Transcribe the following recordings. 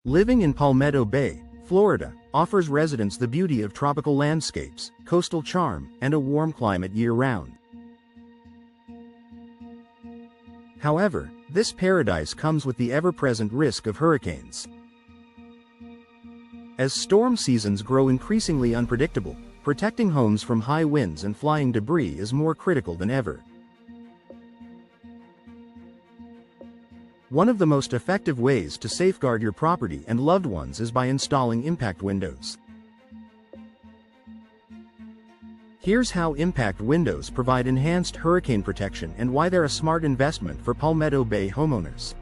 Living in Palmetto Bay, Florida, offers residents the beauty of tropical landscapes, coastal charm, and a warm climate year-round. However, this paradise comes with the ever-present risk of hurricanes. As storm seasons grow increasingly unpredictable, protecting homes from high winds and flying debris is more critical than ever. One of the most effective ways to safeguard your property and loved ones is by installing impact windows. Here's how impact windows provide enhanced hurricane protection and why they're a smart investment for Palmetto Bay homeowners.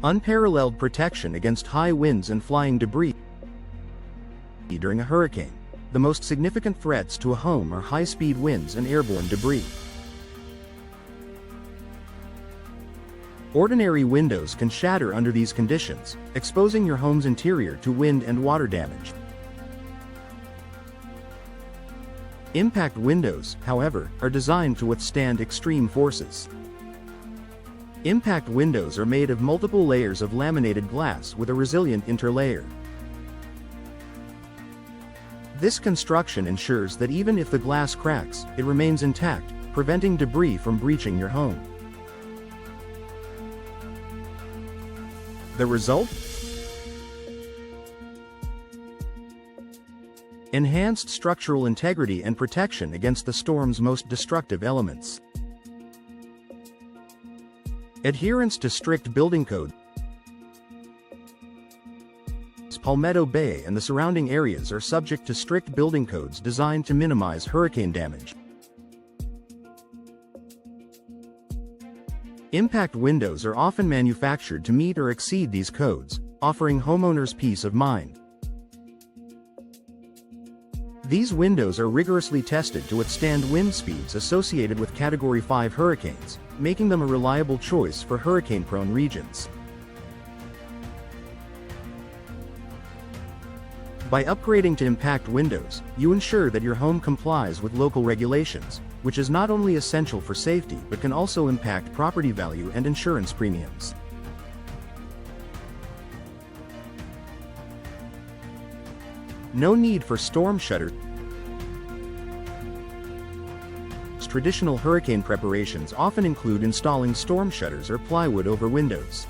Unparalleled protection against high winds and flying debris during a hurricane. The most significant threats to a home are high-speed winds and airborne debris. Ordinary windows can shatter under these conditions, exposing your home's interior to wind and water damage. Impact windows, however, are designed to withstand extreme forces. Impact windows are made of multiple layers of laminated glass with a resilient interlayer. This construction ensures that even if the glass cracks, it remains intact, preventing debris from breaching your home. The result? Enhanced structural integrity and protection against the storm's most destructive elements. Adherence to strict building code. Palmetto Bay and the surrounding areas are subject to strict building codes designed to minimize hurricane damage. Impact windows are often manufactured to meet or exceed these codes, offering homeowners peace of mind. These windows are rigorously tested to withstand wind speeds associated with Category 5 hurricanes, making them a reliable choice for hurricane-prone regions. By upgrading to impact windows, you ensure that your home complies with local regulations, which is not only essential for safety but can also impact property value and insurance premiums. No need for storm shutters. Traditional hurricane preparations often include installing storm shutters or plywood over windows.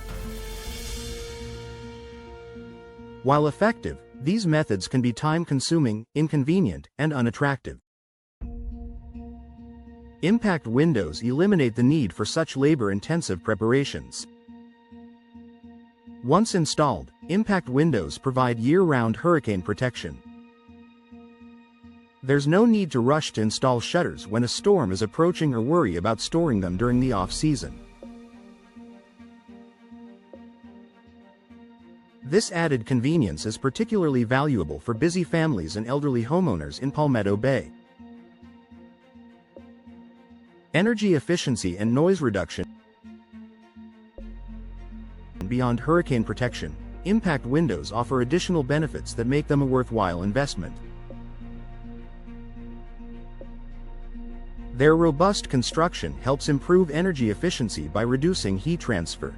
While effective, these methods can be time-consuming, inconvenient, and unattractive. Impact windows eliminate the need for such labor-intensive preparations. Once installed, impact windows provide year-round hurricane protection. There's no need to rush to install shutters when a storm is approaching or worry about storing them during the off-season. This added convenience is particularly valuable for busy families and elderly homeowners in Palmetto Bay. Energy efficiency and noise reduction. Beyond hurricane protection, impact windows offer additional benefits that make them a worthwhile investment. Their robust construction helps improve energy efficiency by reducing heat transfer.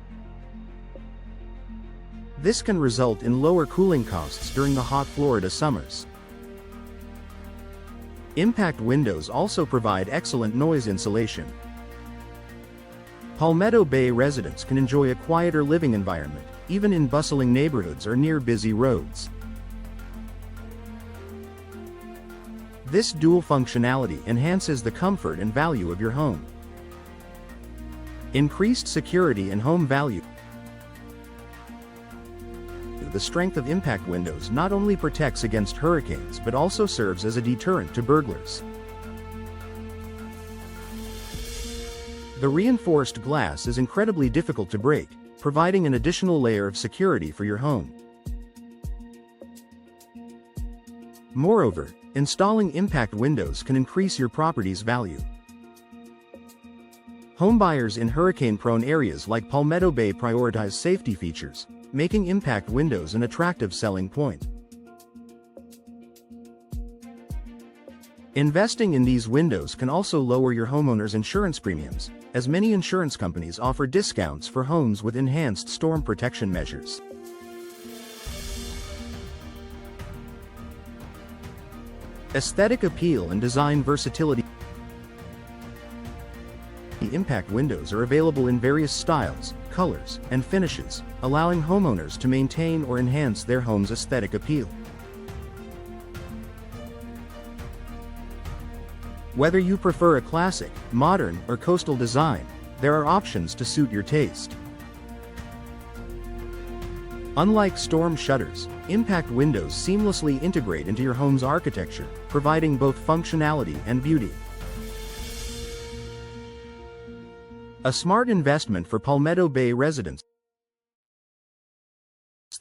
This can result in lower cooling costs during the hot Florida summers. Impact windows also provide excellent noise insulation. Palmetto Bay residents can enjoy a quieter living environment, even in bustling neighborhoods or near busy roads. This dual functionality enhances the comfort and value of your home. Increased security and home value. The strength of impact windows not only protects against hurricanes but also serves as a deterrent to burglars. The reinforced glass is incredibly difficult to break, providing an additional layer of security for your home. Moreover, installing impact windows can increase your property's value. Homebuyers in hurricane-prone areas like Palmetto Bay prioritize safety features, making impact windows an attractive selling point. Investing in these windows can also lower your homeowner's insurance premiums, as many insurance companies offer discounts for homes with enhanced storm protection measures. Aesthetic appeal and design versatility. The impact windows are available in various styles, colors, and finishes, allowing homeowners to maintain or enhance their home's aesthetic appeal. Whether you prefer a classic, modern, or coastal design, there are options to suit your taste. Unlike storm shutters, impact windows seamlessly integrate into your home's architecture, providing both functionality and beauty. A smart investment for Palmetto Bay residents.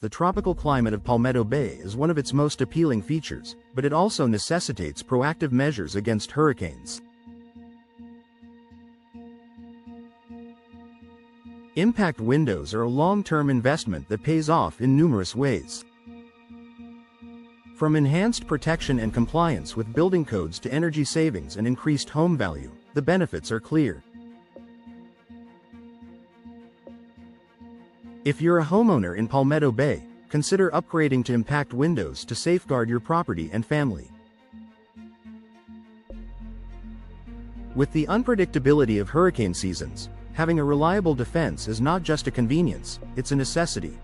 The tropical climate of Palmetto Bay is one of its most appealing features, but it also necessitates proactive measures against hurricanes. Impact windows are a long-term investment that pays off in numerous ways. From enhanced protection and compliance with building codes to energy savings and increased home value, the benefits are clear. If you're a homeowner in Palmetto Bay, consider upgrading to impact windows to safeguard your property and family. With the unpredictability of hurricane seasons, having a reliable defense is not just a convenience, it's a necessity.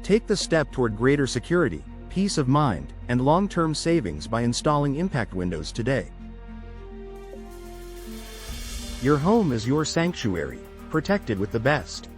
Take the step toward greater security, peace of mind, and long-term savings by installing impact windows today. Your home is your sanctuary, protected with the best.